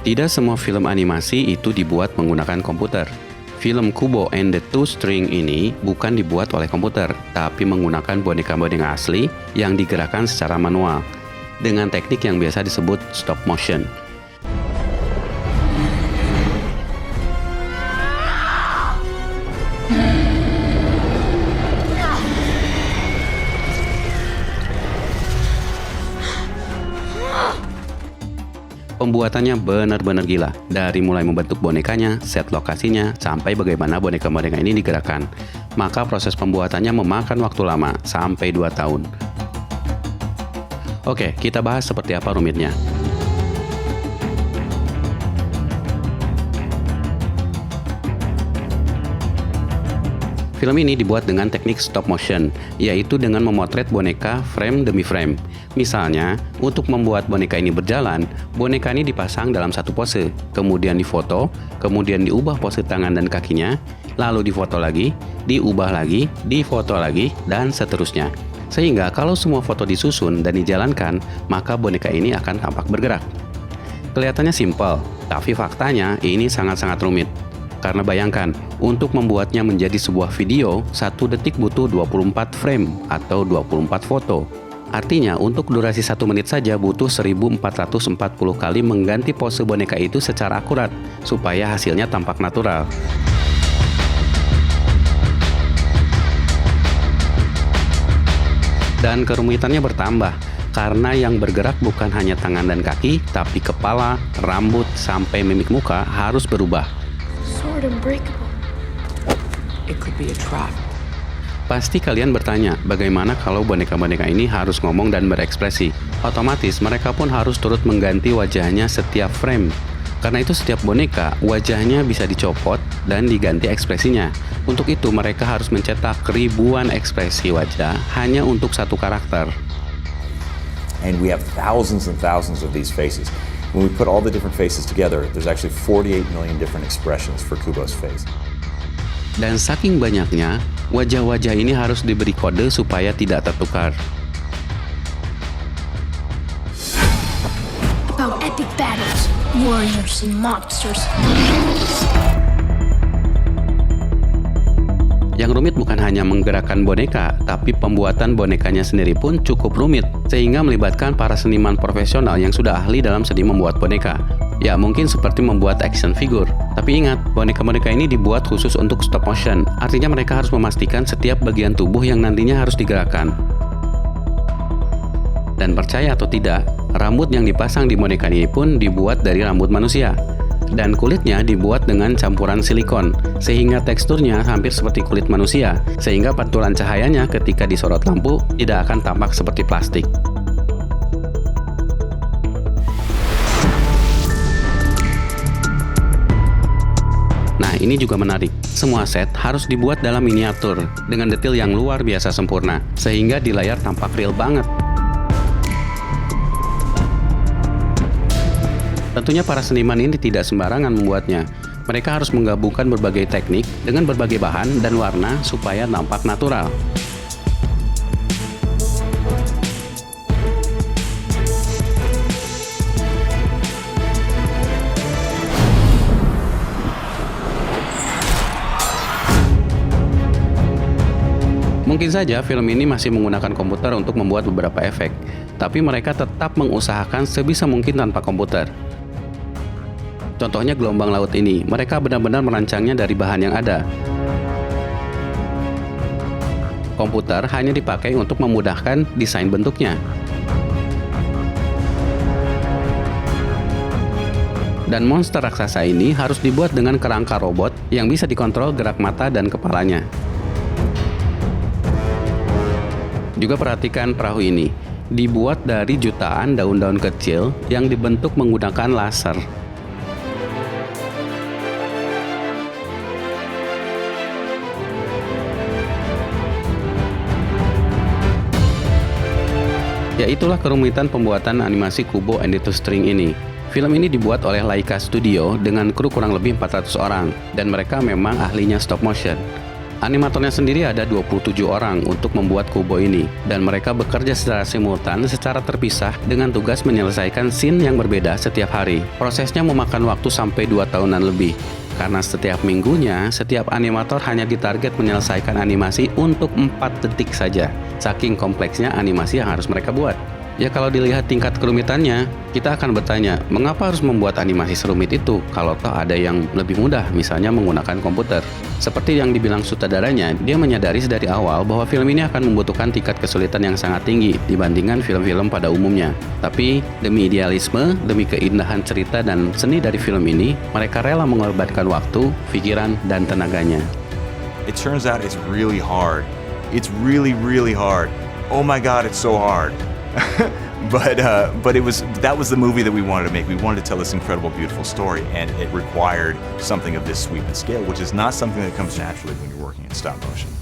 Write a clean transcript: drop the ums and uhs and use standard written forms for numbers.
Tidak semua film animasi itu dibuat menggunakan komputer. Film Kubo and the Two String ini bukan dibuat oleh komputer, tapi menggunakan boneka-boneka asli yang digerakkan secara manual dengan teknik yang biasa disebut stop motion. Pembuatannya benar-benar gila, dari mulai membentuk bonekanya, set lokasinya, sampai bagaimana boneka-boneka ini digerakkan. Maka proses pembuatannya memakan waktu lama, sampai 2 tahun. Oke, kita bahas seperti apa rumitnya. Film ini dibuat dengan teknik stop motion, yaitu dengan memotret boneka frame demi frame. Misalnya, untuk membuat boneka ini berjalan, boneka ini dipasang dalam satu pose, kemudian difoto, kemudian diubah pose tangan dan kakinya, lalu difoto lagi, diubah lagi, difoto lagi, dan seterusnya. Sehingga kalau semua foto disusun dan dijalankan, maka boneka ini akan tampak bergerak. Kelihatannya simpel, tapi faktanya ini sangat-sangat rumit. Karena bayangkan, untuk membuatnya menjadi sebuah video, 1 detik butuh 24 frame atau 24 foto. Artinya, untuk durasi 1 menit saja butuh 1440 kali mengganti pose boneka itu secara akurat, supaya hasilnya tampak natural. Dan kerumitannya bertambah, karena yang bergerak bukan hanya tangan dan kaki, tapi kepala, rambut, sampai mimik muka harus berubah. It could be a trap. Pasti kalian bertanya, bagaimana kalau boneka-boneka ini harus ngomong dan berekspresi? Otomatis mereka pun harus turut mengganti wajahnya setiap frame. Karena itu setiap boneka, wajahnya bisa dicopot dan diganti ekspresinya. Untuk itu mereka harus mencetak ribuan ekspresi wajah hanya untuk satu karakter. And we have thousands and thousands of these faces. When we put all the different faces together, there's actually 48 million different expressions for Kubo's face. Dan saking banyaknya, wajah-wajah ini harus diberi kode supaya tidak tertukar. About epic battles, warriors and monsters. Yang rumit bukan hanya menggerakkan boneka, tapi pembuatan bonekanya sendiri pun cukup rumit, sehingga melibatkan para seniman profesional yang sudah ahli dalam seni membuat boneka. Ya, mungkin seperti membuat action figure. Tapi ingat, boneka-boneka ini dibuat khusus untuk stop motion. Artinya mereka harus memastikan setiap bagian tubuh yang nantinya harus digerakkan. Dan percaya atau tidak, rambut yang dipasang di boneka ini pun dibuat dari rambut manusia. Dan kulitnya dibuat dengan campuran silikon, sehingga teksturnya hampir seperti kulit manusia, sehingga pantulan cahayanya ketika disorot lampu tidak akan tampak seperti plastik. Nah, ini juga menarik. Semua set harus dibuat dalam miniatur, dengan detail yang luar biasa sempurna, sehingga di layar tampak real banget. Tentunya para seniman ini tidak sembarangan membuatnya. Mereka harus menggabungkan berbagai teknik dengan berbagai bahan dan warna supaya nampak natural. Mungkin saja film ini masih menggunakan komputer untuk membuat beberapa efek, tapi mereka tetap mengusahakan sebisa mungkin tanpa komputer. Contohnya gelombang laut ini, mereka benar-benar merancangnya dari bahan yang ada. Komputer hanya dipakai untuk memudahkan desain bentuknya. Dan monster raksasa ini harus dibuat dengan kerangka robot yang bisa dikontrol gerak mata dan kepalanya. Juga perhatikan perahu ini, dibuat dari jutaan daun-daun kecil yang dibentuk menggunakan laser. Ya, itulah kerumitan pembuatan animasi Kubo and the Two String ini. Film ini dibuat oleh Laika Studio dengan kru kurang lebih 400 orang, dan mereka memang ahlinya stop motion. Animatornya sendiri ada 27 orang untuk membuat Kubo ini, dan mereka bekerja secara simultan secara terpisah dengan tugas menyelesaikan scene yang berbeda setiap hari. Prosesnya memakan waktu sampai 2 tahunan lebih, karena setiap minggunya, setiap animator hanya ditarget menyelesaikan animasi untuk 4 detik saja, saking kompleksnya animasi yang harus mereka buat. Ya kalau dilihat tingkat kerumitannya, kita akan bertanya, mengapa harus membuat animasi serumit itu kalau toh ada yang lebih mudah, misalnya menggunakan komputer. Seperti yang dibilang sutradaranya, dia menyadari dari awal bahwa film ini akan membutuhkan tingkat kesulitan yang sangat tinggi dibandingkan film-film pada umumnya. Tapi demi idealisme, demi keindahan cerita dan seni dari film ini, mereka rela mengorbankan waktu, pikiran, dan tenaganya. It turns out it's really hard. It's really, really hard. Oh my God, it's so hard. But that was the movie that we wanted to make. We wanted to tell this incredible, beautiful story, and it required something of this sweep and scale, which is not something that comes naturally when you're working in stop motion.